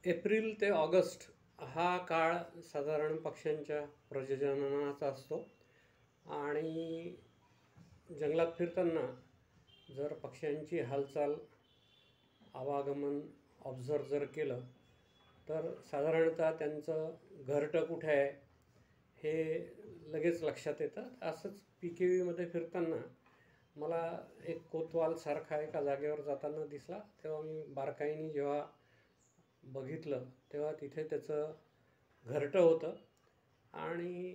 April ते August हा काळ साधारण पक्ष्यांच्या प्रजननाचा असतो आणि जंगलात फिरताना जर पक्ष्यांची हालचाल आवागमन ऑब्झर्व जर केलं तर साधारणतः त्यांचं घरटं कुठे आहे हे लगेच लक्षात येतं. असंच PKVमध्ये फिरताना मला एक कोतवालसारखा एका जागेवर जाताना दिसला. तेव्हा मी बारकाईने जेव्हा बघितलं तेव्हा तिथे त्याचं घरटं होतं आणि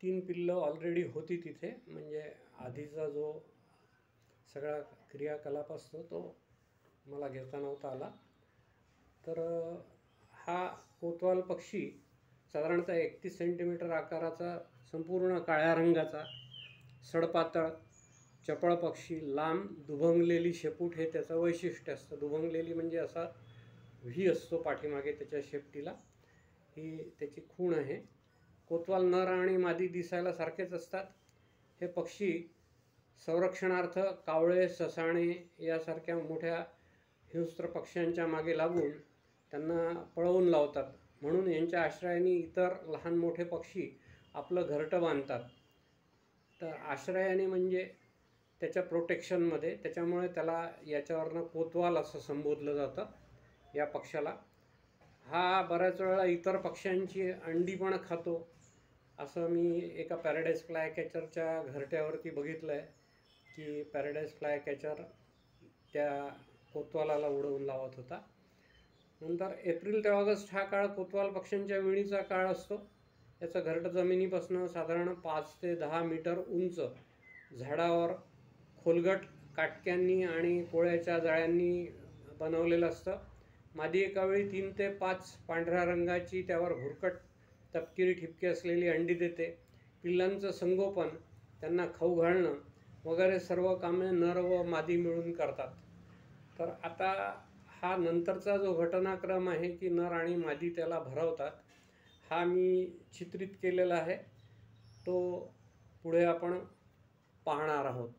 3 पिल्लं ऑलरेडी होती तिथे. म्हणजे आधीचा जो सगळा क्रियाकलाप असतो तो मला घेता नव्हता आला. तर हा कोतवाल पक्षी साधारणतः 31 सेंटीमीटर आकाराचा, संपूर्ण काळ्या रंगाचा, सडपातळ, चपळ पक्षी, लांब दुभंगलेली शेपूट हे त्याचं वैशिष्ट्य असतं. दुभंगलेली म्हणजे असा व्ही असतो पाठीमागे त्याच्या शेपटीला, ही त्याची खूण आहे. कोतवाल नर आणि मादी दिसायला सारखेच असतात. हे पक्षी संरक्षणार्थ कावळे, ससाणे यासारख्या मोठ्या हिंस्त्र पक्ष्यांच्या मागे लागून त्यांना पळवून लावतात. म्हणून यांच्या आश्रयाने इतर लहान मोठे पक्षी आपलं घरटं बांधतात. तर आश्रयाने म्हणजे त्याच्या प्रोटेक्शनमध्ये, त्याच्यामुळे त्याला याच्यावरनं कोतवाल असं संबोधलं जातं या पक्ष्याला. हा बऱ्याच वेळा इतर पक्ष्यांची अंडी पण खातो. असं मी एका पॅराडाईज फ्लाय कॅचरच्या घरट्यावरती बघितलं आहे की पॅराडाईज फ्लाय कॅचर त्या कोतवालाला उडवून लावत होता. नंतर एप्रिल ते ऑगस्ट हा काळ कोतवाल पक्ष्यांच्या विणीचा काळ असतो. याचं घरटं जमिनीपासून साधारण 5 ते 10 मीटर उंच झाडावर खोलगट काटक्यांनी आणि कोळ्याच्या जाळ्यांनी बनवलेलं असतं. मादी एकावेळी 3 ते 5 पांढऱ्या रंगाची, त्यावर भुरकट तपकिरी ठिपके असलेली अंडी देते. पिल्लांचं संगोपन, त्यांना खाऊ घालणं वगैरे सर्व कामे नर व मादी मिळून करतात. तर आता हा नंतरचा जो घटनाक्रम आहे की नर आणि मादी त्याला भरवतात, हा मी चित्रित केलेला आहे. तो पुढे आपण पाहणार आहोत.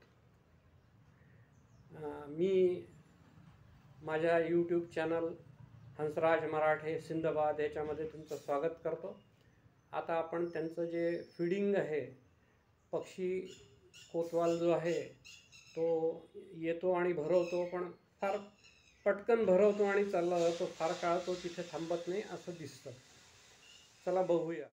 मी माझ्या यूट्यूब चॅनल हंसराज मराठे सिंदबाद याच्यामध्ये तुमचं स्वागत करतो. आता आपण त्यांचं जे फीडिंग आहे, पक्षी कोतवाल जो आहे तो येतो आणि भरवतो, पण फार पटकन भरवतो आणि चालला जातो. फार काळ तो तिथे थांबत नाही असं दिसतं. चला बघूया.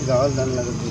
गावाला जायला लागत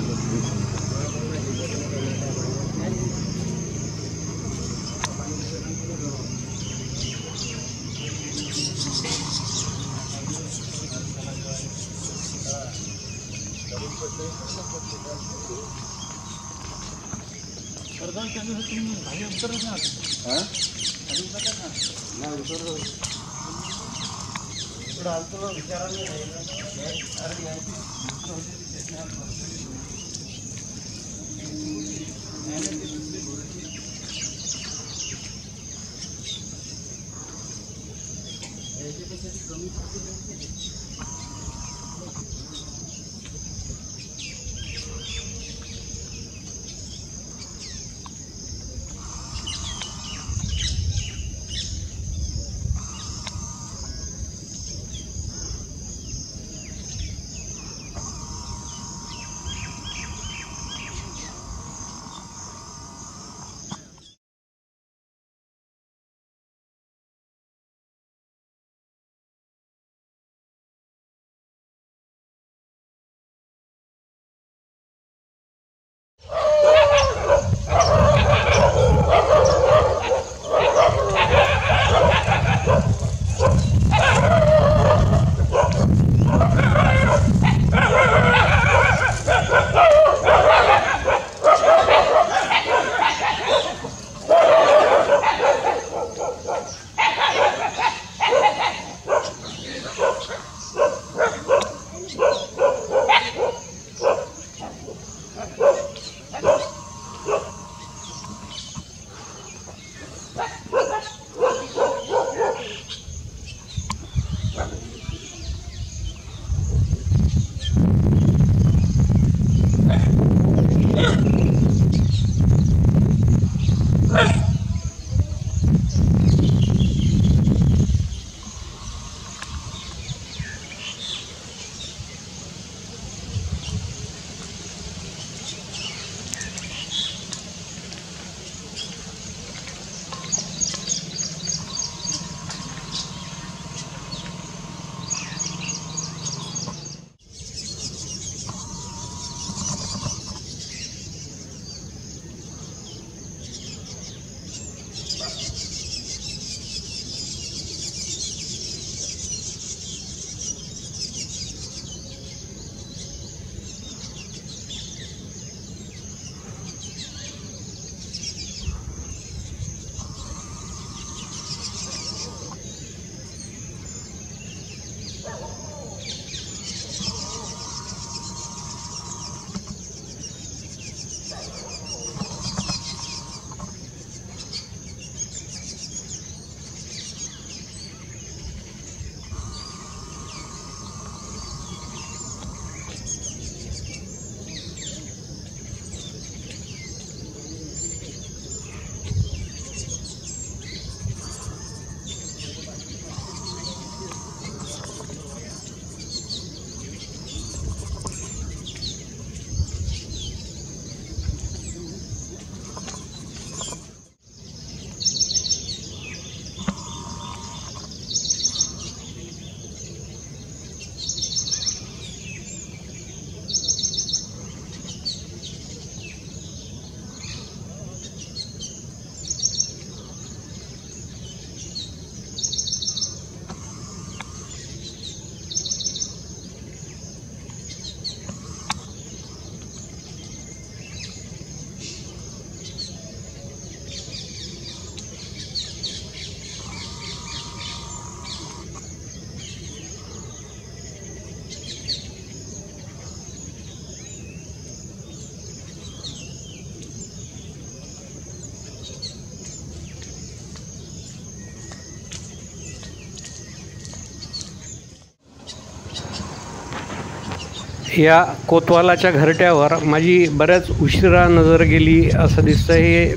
या कोतवालाच्या घरट्यावर माझी बऱ्याच उशिरा नजर गेली असं दिसतं. हे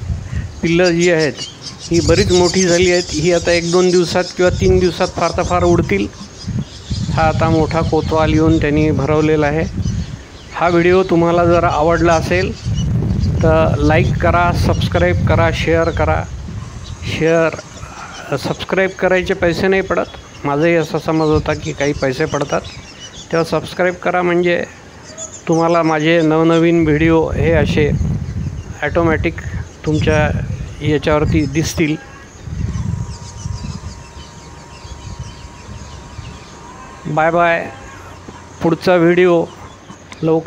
पिल्लं जी आहेत ही बरीच मोठी झाली आहेत. ही आता 1-2 दिवसात किंवा 3 दिवसात फार तर फार उडतील. हा आता मोठा कोतवाल येऊन त्यांनी भरवलेला आहे. हा व्हिडिओ तुम्हाला जर आवडला असेल तर लाईक करा, सबस्क्राईब करा, शेअर करा. सबस्क्राईब करायचे पैसे नाही पडत. माझंही असा समज होता की काही पैसे पडतात, तेव्हा सबस्क्राईब करा म्हणजे तुम्हाला माझे नवनवीन व्हिडिओ हे असे ॲटोमॅटिक तुमच्या याच्यावरती दिसतील. Bye bye. पुढचा व्हिडिओ लवकर